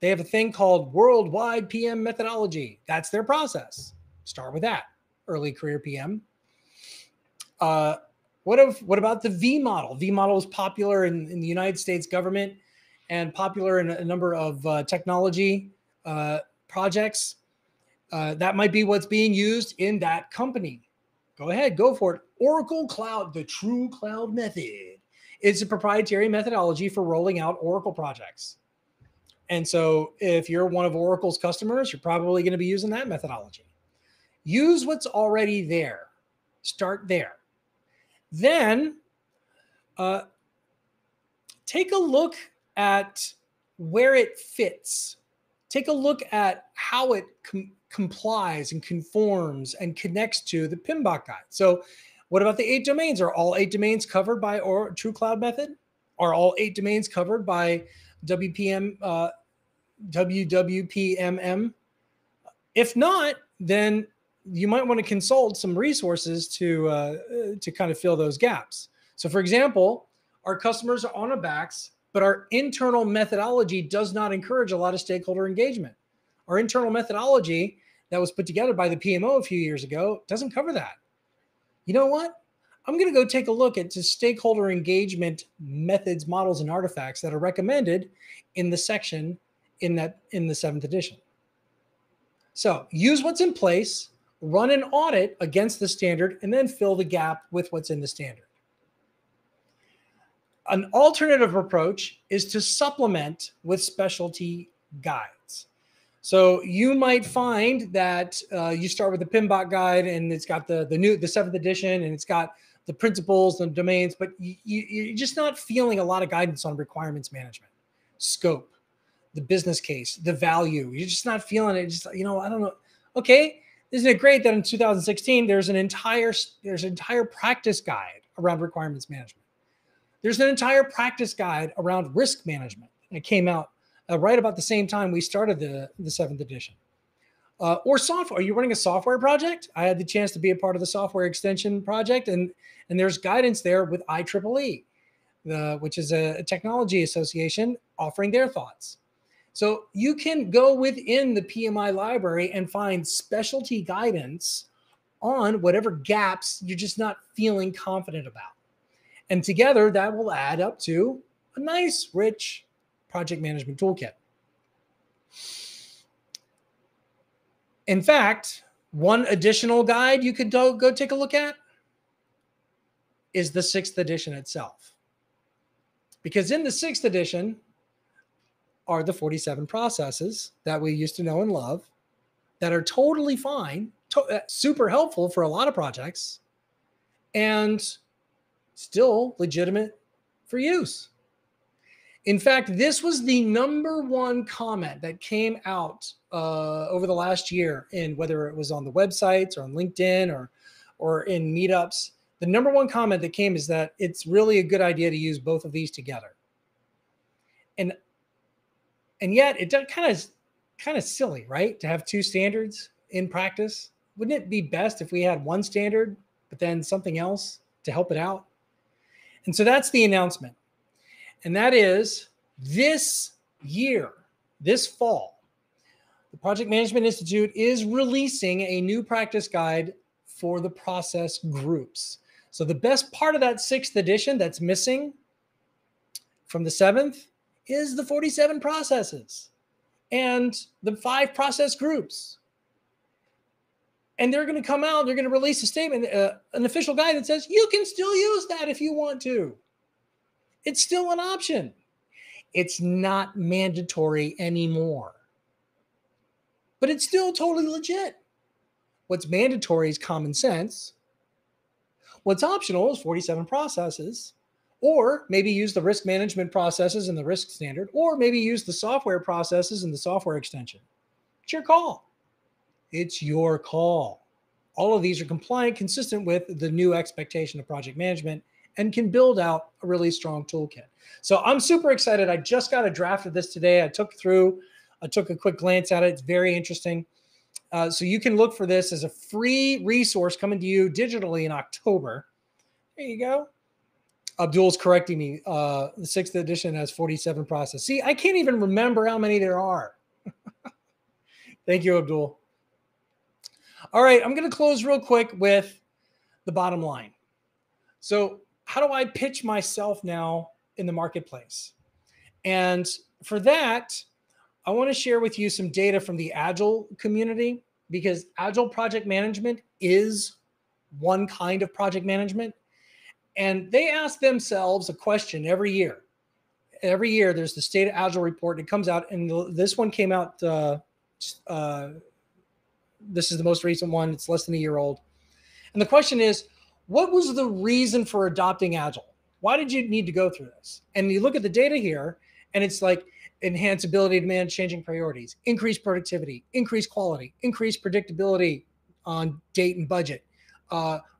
They have a thing called Worldwide PM Methodology. That's their process. Start with that. Early career PM. What about the V model? V model is popular in the United States government and popular in a number of technology projects. That might be what's being used in that company. Go ahead, go for it. Oracle Cloud, the true cloud method. It's a proprietary methodology for rolling out Oracle projects. And so if you're one of Oracle's customers, you're probably going to be using that methodology. Use what's already there. Start there. Then take a look at where it fits. Take a look at how it complies and conforms and connects to the PMBOK guide. So what about the 8 domains? Are all 8 domains covered by True Cloud Method? Are all 8 domains covered by WWPMM? If not, then you might want to consult some resources to kind of fill those gaps. So for example, our customers are on our backs, but our internal methodology does not encourage a lot of stakeholder engagement. Our internal methodology that was put together by the PMO a few years ago doesn't cover that. You know what? I'm going to go take a look at the stakeholder engagement methods, models, and artifacts that are recommended in the section in the 7th edition. So use what's in place, run an audit against the standard, and then fill the gap with what's in the standard. An alternative approach is to supplement with specialty guides. So you might find that you start with the PMBOK guide and it's got the 7th edition and it's got the principles and domains, but you're just not feeling a lot of guidance on requirements management, scope, the business case, the value. You're just not feeling it. Just, I don't know. Okay, isn't it great that in 2016 there's an entire practice guide around requirements management. There's an entire practice guide around risk management. It came out right about the same time we started the 7th edition. Or software. Are you running a software project? I had the chance to be a part of the software extension project, and there's guidance there with IEEE, which is a technology association, offering their thoughts. So you can go within the PMI library and find specialty guidance on whatever gaps you're just not feeling confident about. And together that will add up to a nice, rich project management toolkit. In fact, one additional guide you could go take a look at is the 6th edition itself. Because in the 6th edition are the 47 processes that we used to know and love that are totally fine, super helpful for a lot of projects, and still legitimate for use. In fact, this was the #1 comment that came out over the last year, in whether it was on the websites or on LinkedIn or in meetups. The #1 comment that came is that it's really a good idea to use both of these together. And yet it does kind of silly, right? To have 2 standards in practice. Wouldn't it be best if we had one standard, but then something else to help it out? And so that's the announcement. And that is this year, this fall, the Project Management Institute is releasing a new practice guide for the process groups. So the best part of that 6th edition that's missing from the 7th is the 47 processes and the 5 process groups. And they're going to come out, they're going to release a statement, an official guide that says you can still use that if you want to. It's still an option. It's not mandatory anymore. But it's still totally legit. What's mandatory is common sense. What's optional is 47 processes, or maybe use the risk management processes and the risk standard, or maybe use the software processes and the software extension. It's your call. It's your call. All of these are compliant, consistent with the new expectation of project management, and can build out a really strong toolkit. So I'm super excited. I just got a draft of this today. I took a quick glance at it. It's very interesting. So you can look for this as a free resource coming to you digitally in October. There you go. Abdul's correcting me. The 6th edition has 47 processes. See, I can't even remember how many there are. Thank you, Abdul. All right, I'm going to close real quick with the bottom line. So how do I pitch myself now in the marketplace? And for that, I want to share with you some data from the Agile community, because Agile project management is one kind of project management. And they ask themselves a question every year. Every year, there's the State of Agile report. It comes out, and this one came out. This is the most recent one. It's less than a year old. And the question is, what was the reason for adopting Agile? Why did you need to go through this? And you look at the data here, and it's like enhance ability to manage changing priorities, increase productivity, increase quality, increase predictability on date and budget,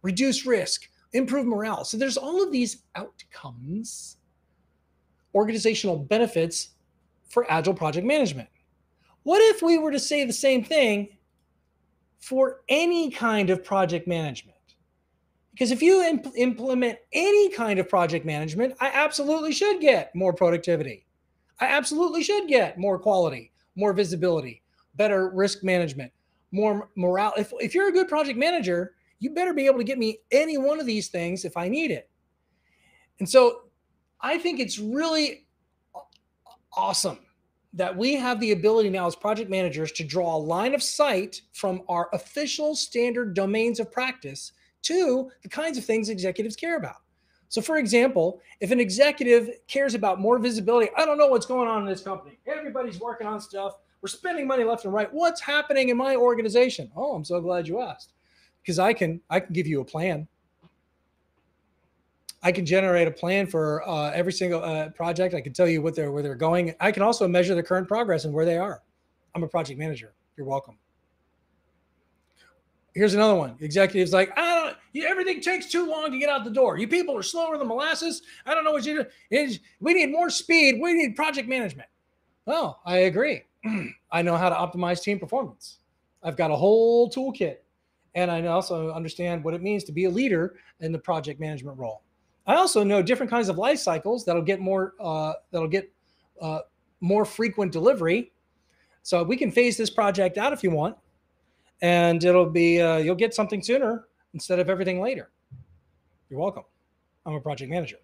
reduce risk, improve morale. So there's all of these outcomes, organizational benefits for Agile project management. What if we were to say the same thing for any kind of project management? Because if you implement any kind of project management, I absolutely should get more productivity. I absolutely should get more quality, more visibility, better risk management, more morale. If you're a good project manager, you better be able to get me any one of these things if I need it. And so I think it's really awesome that we have the ability now as project managers to draw a line of sight from our official standard domains of practice to the kinds of things executives care about. So for example, if an executive cares about more visibility, I don't know what's going on in this company. Everybody's working on stuff. We're spending money left and right. What's happening in my organization? Oh, I'm so glad you asked, because I can give you a plan. I can generate a plan for every single project. I can tell you where they're going. I can also measure the current progress and where they are. I'm a project manager. You're welcome. Here's another one. Executives like, everything takes too long to get out the door. You people are slower than molasses. I don't know what you do. We need more speed. We need project management. Well, I agree. I know how to optimize team performance. I've got a whole toolkit, and I also understand what it means to be a leader in the project management role. I also know different kinds of life cycles that'll get more frequent delivery. So we can phase this project out if you want, and it'll be you'll get something sooner instead of everything later. You're welcome. I'm a project manager.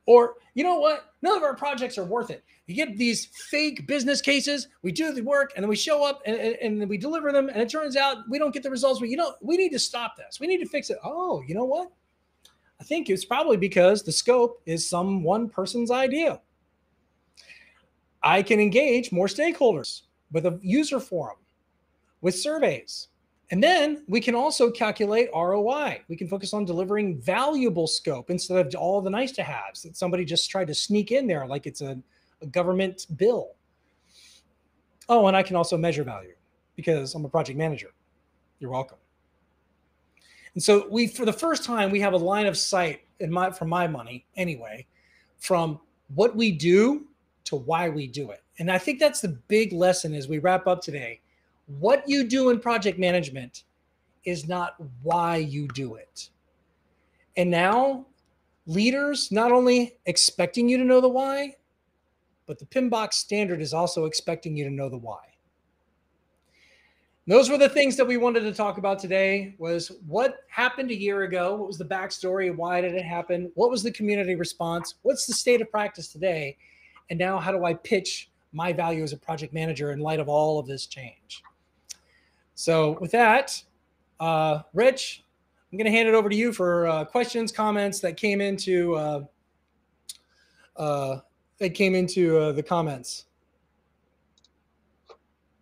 Or, you know what? None of our projects are worth it. You get these fake business cases, we do the work, and then we show up and then we deliver them, and it turns out we don't get the results. We need to stop this. We need to fix it. Oh, you know what? I think it's probably because the scope is some one person's idea. I can engage more stakeholders with a user forum, with surveys. And then we can also calculate ROI. We can focus on delivering valuable scope instead of all the nice to haves that somebody just tried to sneak in there like it's a government bill. Oh, and I can also measure value because I'm a project manager. You're welcome. And so for the first time, we have a line of sight for my money anyway, from what we do to why we do it. And I think that's the big lesson as we wrap up today. What you do in project management is not why you do it. And now leaders not only expecting you to know the why, but the PMBOK standard is also expecting you to know the why. Those were the things that we wanted to talk about today. Was what happened a year ago? What was the backstory? Why did it happen? What was the community response? What's the state of practice today? And now how do I pitch my value as a project manager in light of all of this change? So with that, Rich, I'm going to hand it over to you for questions, comments that came into the comments.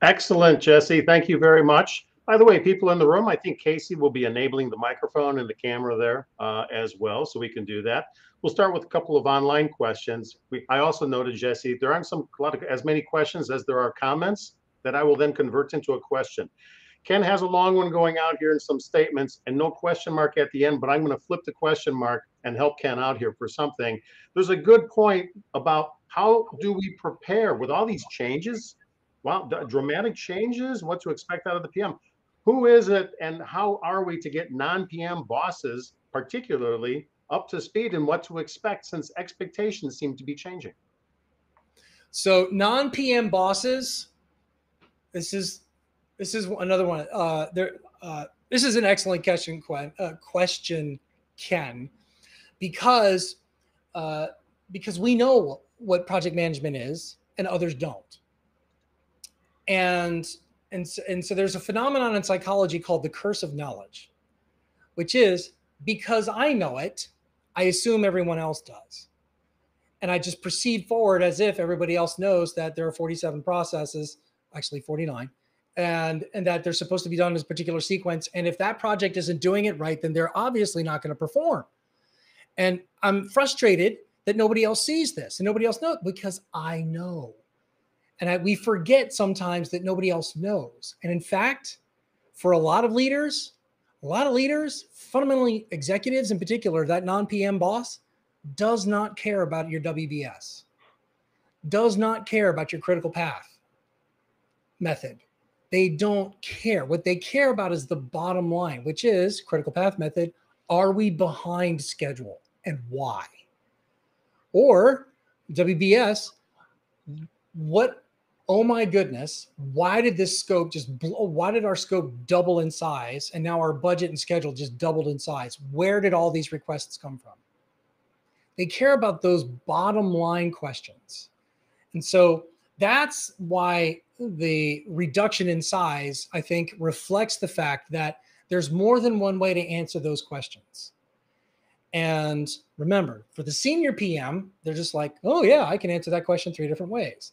Excellent, Jesse. Thank you very much. By the way, people in the room, I think Casey will be enabling the microphone and the camera there as well, so we can do that. We'll start with a couple of online questions. I also noted, Jesse, there aren't as many questions as there are comments that I will then convert into a question. Ken has a long one going out here in some statements and no question mark at the end, but I'm going to flip the question mark and help Ken out here for something. There's a good point about how do we prepare with all these changes? Wow, dramatic changes, what to expect out of the PM. Who is it and how are we to get non-PM bosses, particularly, up to speed and what to expect since expectations seem to be changing? So non-PM bosses, this is another one. This is an excellent question, Ken, because we know what project management is and others don't. And so there's a phenomenon in psychology called the curse of knowledge, which is because I know it, I assume everyone else does. And I just proceed forward as if everybody else knows that there are 47 processes, actually 49, and that they're supposed to be done in this particular sequence. And if that project isn't doing it right, then they're obviously not going to perform. And I'm frustrated that nobody else sees this and nobody else knows because I know. And we forget sometimes that nobody else knows. And in fact, for a lot of leaders, fundamentally executives in particular, that non-PM boss does not care about your WBS, does not care about your critical path method. They don't care. What they care about is the bottom line, which is critical path method. Are we behind schedule and why? Or WBS, oh my goodness, why did this scope why did our scope double in size? And now our budget and schedule just doubled in size. Where did all these requests come from? They care about those bottom line questions. And so that's why the reduction in size, I think, reflects the fact that there's more than one way to answer those questions. And remember, for the senior PM, they're just like, oh yeah, I can answer that question 3 different ways.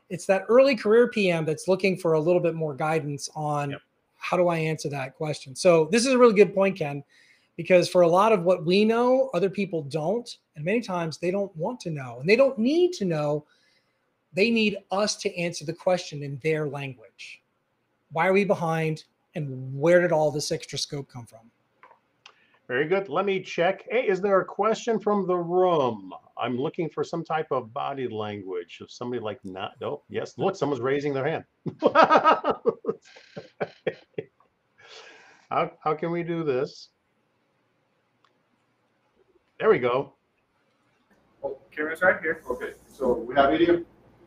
It's that early career PM that's looking for a little bit more guidance on how do I answer that question. So this is a really good point, Ken, because for a lot of what we know, other people don't. And many times they don't want to know and they don't need to know. They need us to answer the question in their language. Why are we behind? and where did all this extra scope come from? Very good. Let me check. Hey, is there a question from the room? I'm looking for some type of body language. If somebody like not, oh, yes, look, someone's raising their hand. How can we do this? There we go. Oh, camera's right here. Okay, so we have video,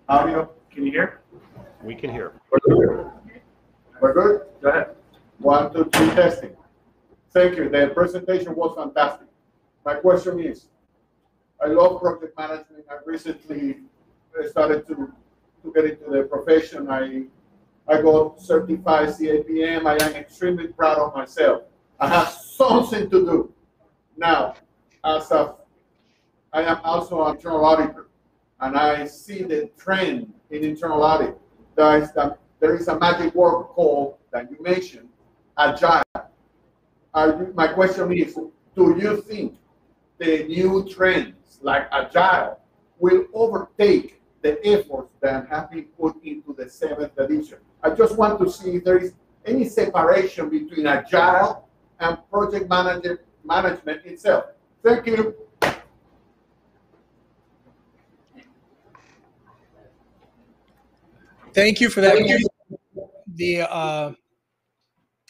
audio. Can you hear? We can hear. We're good? Go ahead. 1, 2, 3, testing. Thank you. The presentation was fantastic. My question is, I love project management. I recently started to get into the profession. I got certified CAPM. I am extremely proud of myself. I have something to do. Now, I am also an internal auditor, and I see the trend in internal audit. There is a magic word called, that you mentioned, Agile. My question is, do you think the new trends like Agile will overtake the efforts that have been put into the 7th edition? I just want to see if there is any separation between Agile and project management itself. Thank you. Thank you for that.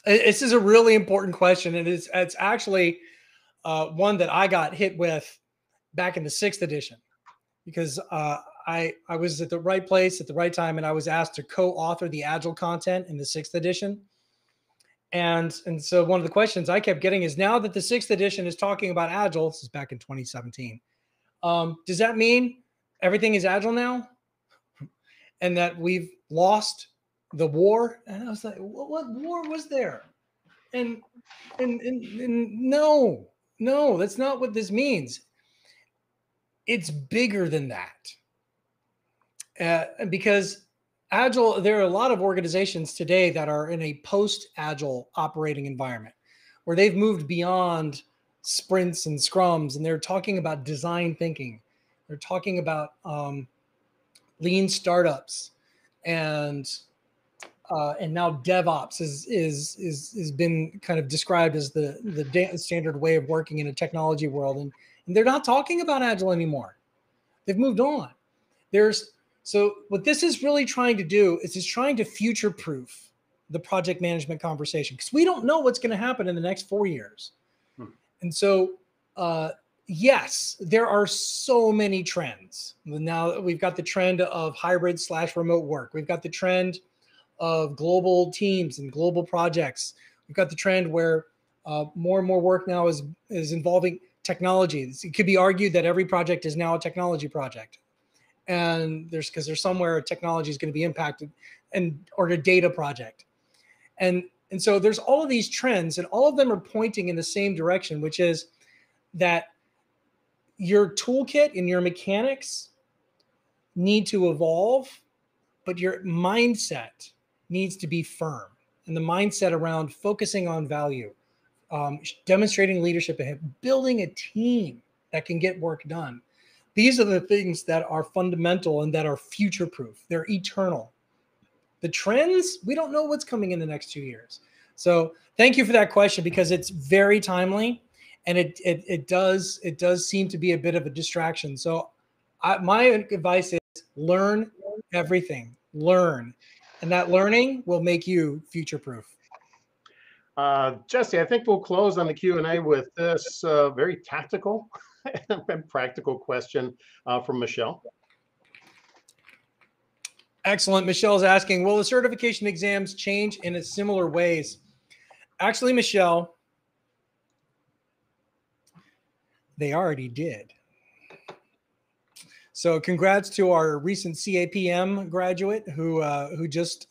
This is a really important question, and it's actually one that I got hit with back in the 6th edition, because I was at the right place at the right time, and I was asked to co-author the Agile content in the 6th edition. And so one of the questions I kept getting is, now that the 6th edition is talking about Agile, this is back in 2017, does that mean everything is Agile now? And that we've lost the war? And I was like, what war was there? And no, that's not what this means. It's bigger than that. Because Agile, there are a lot of organizations today that are in a post-Agile operating environment where they've moved beyond sprints and scrums, and they're talking about design thinking. They're talking about lean startups, and now DevOps is been kind of described as the standard way of working in a technology world, and they're not talking about Agile anymore. They've moved on. So what this is really trying to do is it's trying to future-proof the project management conversation, because we don't know what's going to happen in the next 4 years. And so, yes, there are so many trends. Now we've got the trend of hybrid/remote work. We've got the trend of global teams and global projects. We've got the trend where more and more work now is involving technology. It could be argued that every project is now a technology project. And because there's somewhere technology is going to be impacted, or a data project. And so there's all of these trends, and all of them are pointing in the same direction, which is that your toolkit and your mechanics need to evolve, but your mindset needs to be firm. And the mindset around focusing on value, demonstrating leadership, and building a team that can get work done. These are the things that are fundamental and that are future-proof. They're eternal. The trends, we don't know what's coming in the next 2 years. So thank you for that question, because it's very timely, and it does seem to be a bit of a distraction. So my advice is learn everything. Learn. And that learning will make you future-proof. Jesse, I think we'll close on the Q&A with this very tactical and practical question from Michelle. Excellent. Michelle's asking, will the certification exams change in a similar ways? Actually, Michelle, they already did. So congrats to our recent CAPM graduate who just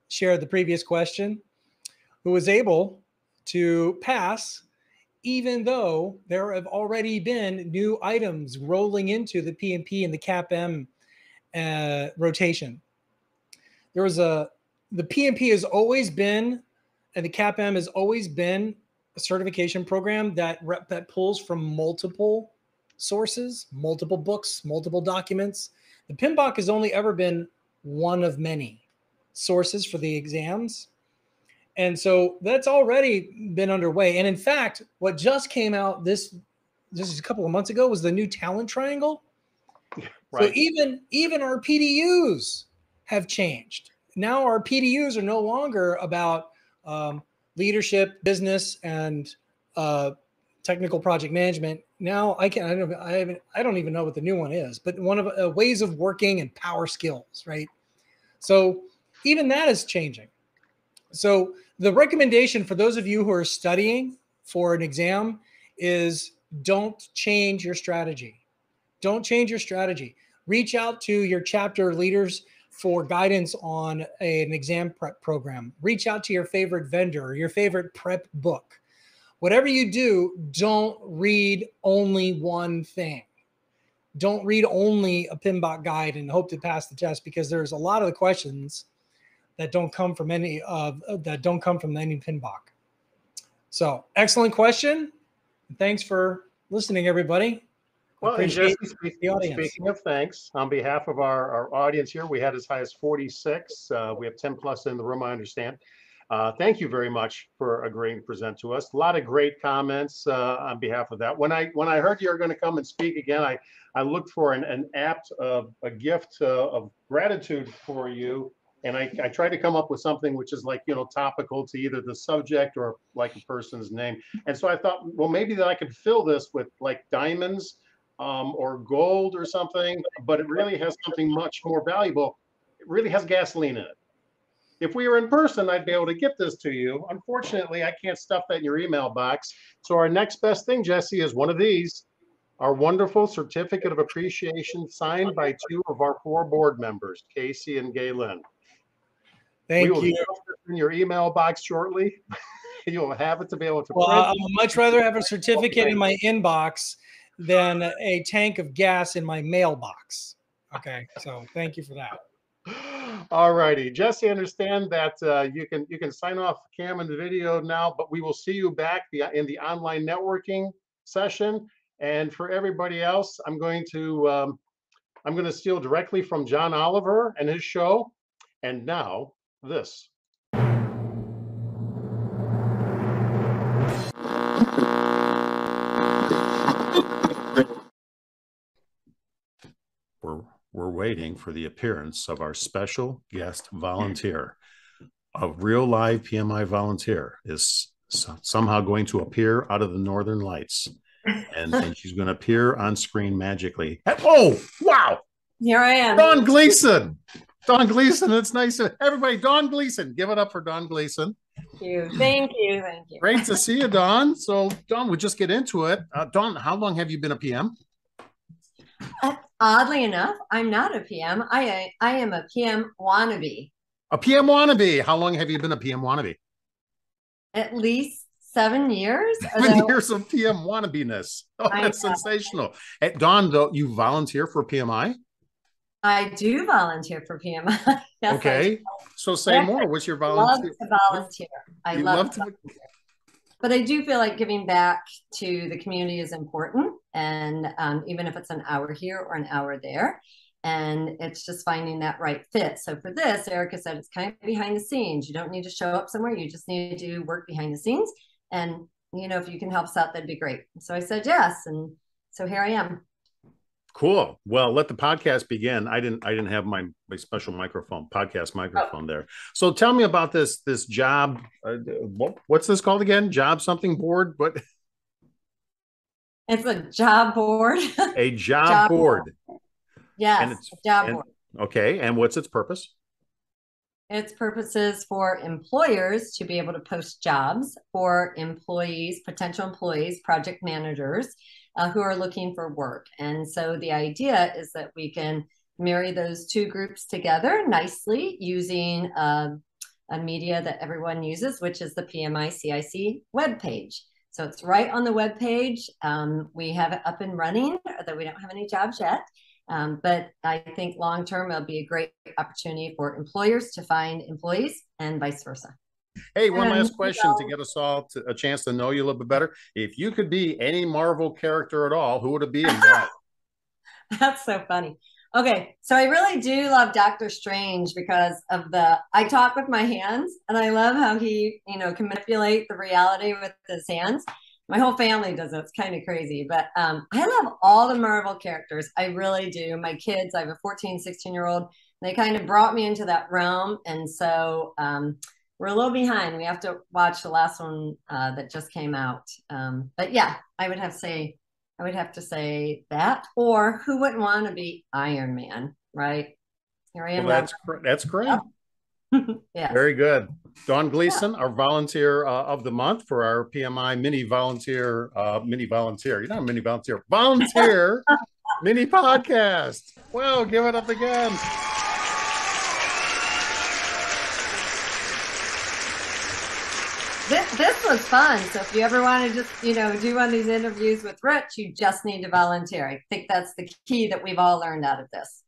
shared the previous question, who was able to pass, even though there have already been new items rolling into the PMP and the CAPM rotation. The PMP has always been, and the CAPM has always been, a certification program that pulls from multiple sources, multiple books, multiple documents. The PMBOK has only ever been one of many sources for the exams. And so that's already been underway. And in fact, what just came out this is a couple of months ago was the new talent triangle. Right. So even our PDUs have changed. Now our PDUs are no longer about leadership, business, and technical project management. Now I don't even know what the new one is, but one of ways of working and power skills, right? So even that is changing. So the recommendation for those of you who are studying for an exam is don't change your strategy. Don't change your strategy. Reach out to your chapter leaders for guidance on an exam prep program. Reach out to your favorite vendor or your favorite prep book. Whatever you do, don't read only one thing. Don't read only a PMBOK guide and hope to pass the test, because there's a lot of the questions that don't come from any PMBOK. So excellent question. Thanks for listening, everybody. Well, and Jesse, the audience. Speaking of thanks, on behalf of our audience here, we had as high as 46. We have 10 plus in the room, I understand. Thank you very much for agreeing to present to us. A lot of great comments on behalf of that. When I heard you were going to come and speak again, I looked for an apt a gift of gratitude for you. And I tried to come up with something which is like, topical to either the subject or like a person's name. And so I thought, well, maybe that I could fill this with like diamonds or gold or something, but it really has something much more valuable. It really has gasoline in it. If we were in person, I'd be able to get this to you. Unfortunately, I can't stuff that in your email box. So our next best thing, Jesse, is one of these, our wonderful certificate of appreciation signed by 2 of our 4 board members, Casey and Galen. Thank you. Stuff this in your email box shortly. You'll have it to be able to Well, print. I would much rather have a certificate in my inbox than a tank of gas in my mailbox. Okay, so thank you for that. All righty, Jesse, understand that you can sign off cam and the video now, but we will see you back in the online networking session. And for everybody else, I'm going to steal directly from John Oliver and his show. And now this. We're waiting for the appearance of our special guest volunteer. A real live PMI volunteer is somehow going to appear out of the Northern Lights, and she's going to appear on screen magically. Oh, wow. Here I am. Dawn Gleason. Dawn Gleason, it's nice to everybody. Dawn Gleason, give it up for Dawn Gleason. Thank you. Thank you. Thank you. Great to see you, Dawn. So, Dawn, we'll just get into it. Dawn, how long have you been a PM? Oddly enough, I'm not a PM. I am a PM wannabe. A PM wannabe. How long have you been a PM wannabe? At least 7 years. 7 years of PM wannabiness. Oh, that's sensational. Hey, Dawn, though, you volunteer for PMI? I do volunteer for PMI. Yes, okay. So say more. What's your volunteer? I love to volunteer. I love to volunteer. But I do feel like giving back to the community is important. And even if it's an hour here or an hour there, and it's just finding that right fit. So for this, Erica said, it's kind of behind the scenes. You don't need to show up somewhere. You just need to do work behind the scenes. And, if you can help us out, that'd be great. So I said, yes. And so here I am. Cool. Well, let the podcast begin. I didn't have my special podcast microphone there. So tell me about this job. What's this called again? Job something board? What? It's a job board. A job board. Yes, job board. Okay. And what's its purpose? Its purpose is for employers to be able to post jobs for employees, potential employees, project managers who are looking for work. And so the idea is that we can marry those 2 groups together nicely using a media that everyone uses, which is the PMI CIC webpage. So it's right on the webpage. We have it up and running, although we don't have any jobs yet. But I think long-term, it'll be a great opportunity for employers to find employees and vice versa. Hey, one last question to get us all a chance to know you a little bit better. If you could be any Marvel character at all, who would it be and why? That's so funny. Okay, so I really do love Doctor Strange because of I talk with my hands, and I love how he, can manipulate the reality with his hands. My whole family does it. It's kind of crazy, but I love all the Marvel characters. I really do. My kids, I have a 14, 16-year-old. They kind of brought me into that realm, and so we're a little behind. We have to watch the last one that just came out. But yeah, I would have to say that, or who wouldn't want to be Iron Man, right? Here I am. Well, that's great. Yes. Very good. Dawn Gleason, our volunteer of the month for our PMI mini volunteer. You're not a mini volunteer. Volunteer mini podcast. Well, give it up again. This was fun. So if you ever want to just, do one of these interviews with Rich, you just need to volunteer. I think that's the key that we've all learned out of this.